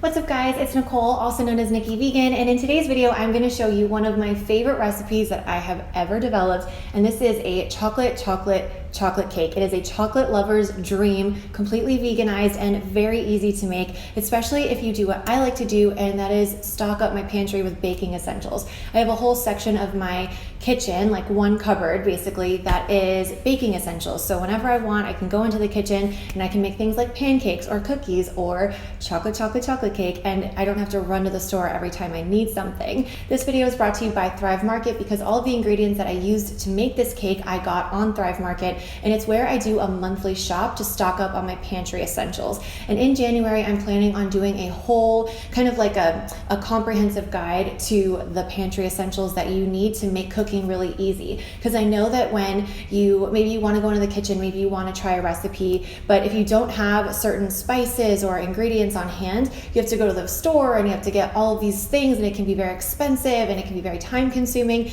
What's up guys, it's Nicole, also known as Nikki Vegan, and in today's video I'm going to show you one of my favorite recipes that I have ever developed, and this is a chocolate cake. It is a chocolate lover's dream, completely veganized and very easy to make, especially if you do what I like to do, and that is stock up my pantry with baking essentials. I have a whole section of my kitchen, like one cupboard basically, that is baking essentials. So whenever I want, I can go into the kitchen and I can make things like pancakes or cookies or chocolate cake, and I don't have to run to the store every time I need something. This video is brought to you by Thrive Market because all of the ingredients that I used to make this cake I got on Thrive Market, and it's where I do a monthly shop to stock up on my pantry essentials. And in January, I'm planning on doing a whole kind of like a comprehensive guide to the pantry essentials that you need to make cooking really easy. Because I know that when maybe you want to go into the kitchen, maybe you want to try a recipe, but if you don't have certain spices or ingredients on hand, you have to go to the store and you have to get all of these things, and it can be very expensive and it can be very time consuming.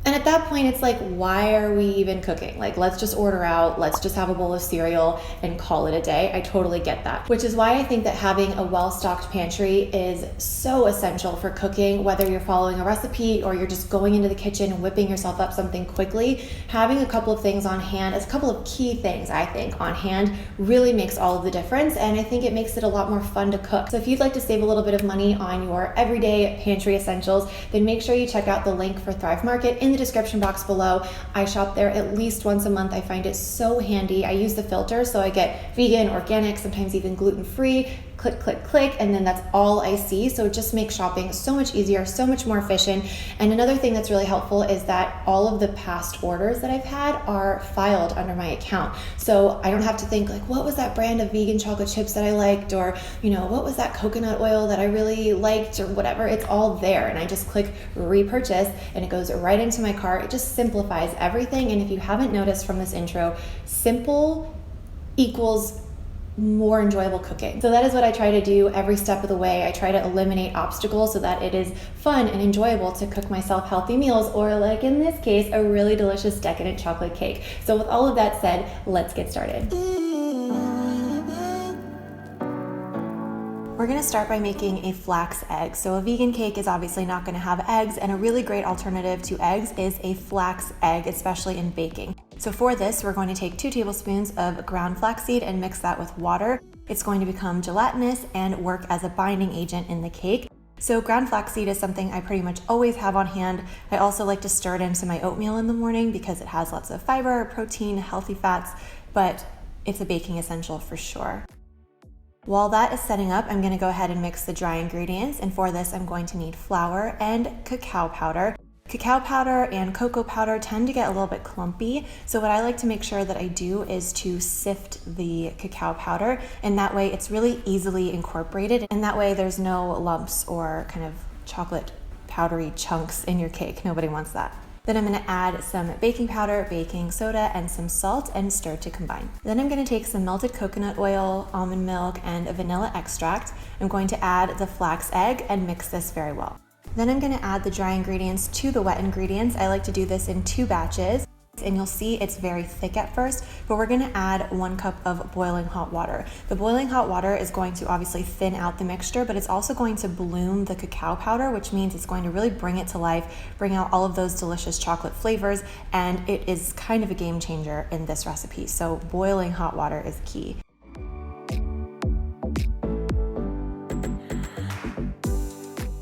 And at that point, it's like, why are we even cooking? Like, let's just order out, let's just have a bowl of cereal and call it a day. I totally get that. Which is why I think that having a well-stocked pantry is so essential for cooking, whether you're following a recipe or you're just going into the kitchen and whipping yourself up something quickly. Having a couple of things on hand, a couple of key things, I think, on hand really makes all of the difference. And I think it makes it a lot more fun to cook. So if you'd like to save a little bit of money on your everyday pantry essentials, then make sure you check out the link for Thrive Market in the description box below. I shop there at least once a month. I find it so handy. I use the filter, so I get vegan, organic, sometimes even gluten-free. Click, and then that's all I see. So it just makes shopping so much easier, so much more efficient. And another thing that's really helpful is that all of the past orders that I've had are filed under my account. So I don't have to think like, what was that brand of vegan chocolate chips that I liked? Or, what was that coconut oil that I really liked, or whatever. It's all there. And I just click repurchase and it goes right into my cart. It just simplifies everything. And if you haven't noticed from this intro, simple equals more enjoyable cooking. So that is what I try to do every step of the way. I try to eliminate obstacles so that it is fun and enjoyable to cook myself healthy meals, or like in this case, a really delicious decadent chocolate cake. So with all of that said, let's get started. We're going to start by making a flax egg. So a vegan cake is obviously not going to have eggs, and a really great alternative to eggs is a flax egg, especially in baking. So for this, we're going to take 2 tablespoons of ground flaxseed and mix that with water. It's going to become gelatinous and work as a binding agent in the cake. So ground flaxseed is something I pretty much always have on hand. I also like to stir it into my oatmeal in the morning because it has lots of fiber, protein, healthy fats, but it's a baking essential for sure. While that is setting up, I'm going to go ahead and mix the dry ingredients, and for this I'm going to need flour and cacao powder. Cacao powder and cocoa powder tend to get a little bit clumpy, so what I like to make sure that I do is to sift the cacao powder, and that way it's really easily incorporated, and that way there's no lumps or kind of chocolate powdery chunks in your cake. Nobody wants that. Then I'm going to add some baking powder, baking soda, and some salt and stir to combine. Then I'm going to take some melted coconut oil, almond milk, and a vanilla extract. I'm going to add the flax egg and mix this very well. Then I'm going to add the dry ingredients to the wet ingredients. I like to do this in 2 batches. And you'll see it's very thick at first, but we're going to add 1 cup of boiling hot water. The boiling hot water is going to obviously thin out the mixture, but it's also going to bloom the cacao powder, which means it's going to really bring it to life, bring out all of those delicious chocolate flavors, and it is kind of a game changer in this recipe. So boiling hot water is key.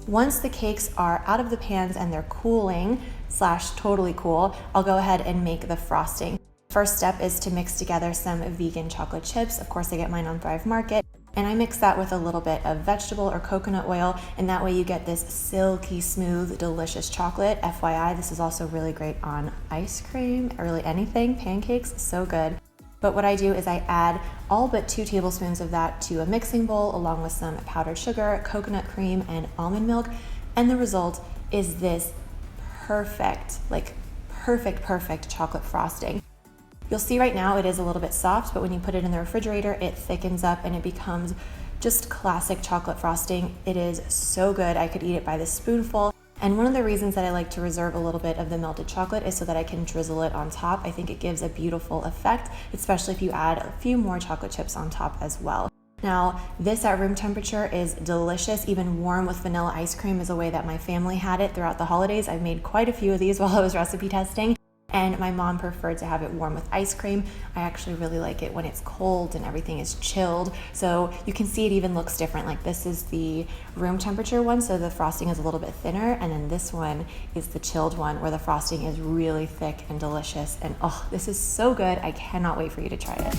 Once the cakes are out of the pans and they're cooling / totally cool, I'll go ahead and make the frosting. First step is to mix together some vegan chocolate chips. Of course, I get mine on Thrive Market, and I mix that with a little bit of vegetable or coconut oil, and that way you get this silky smooth, delicious chocolate. FYI, this is also really great on ice cream, really anything, pancakes, so good. But what I do is I add all but 2 tablespoons of that to a mixing bowl along with some powdered sugar, coconut cream, and almond milk. And the result is this perfect chocolate frosting. You'll see right now it is a little bit soft, but when you put it in the refrigerator, it thickens up and it becomes just classic chocolate frosting. It is so good. I could eat it by the spoonful. And one of the reasons that I like to reserve a little bit of the melted chocolate is so that I can drizzle it on top. I think it gives a beautiful effect, especially if you add a few more chocolate chips on top as well. Now, this at room temperature is delicious. Even warm with vanilla ice cream is a way that my family had it throughout the holidays. I've made quite a few of these while I was recipe testing, and my mom preferred to have it warm with ice cream. I actually really like it when it's cold and everything is chilled. So you can see it even looks different. Like this is the room temperature one, so the frosting is a little bit thinner, and then this one is the chilled one where the frosting is really thick and delicious. And oh, this is so good. I cannot wait for you to try it.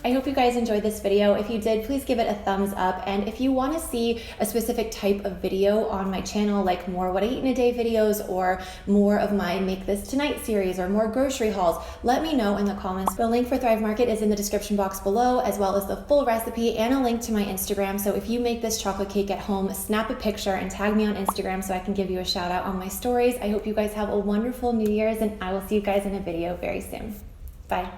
I hope you guys enjoyed this video. If you did, please give it a thumbs up. And if you want to see a specific type of video on my channel, like more what I eat in a day videos or more of my Make This Tonight series or more grocery hauls, let me know in the comments. The link for Thrive Market is in the description box below, as well as the full recipe and a link to my Instagram. So if you make this chocolate cake at home, snap a picture and tag me on Instagram so I can give you a shout out on my stories. I hope you guys have a wonderful New Year's, and I will see you guys in a video very soon. Bye.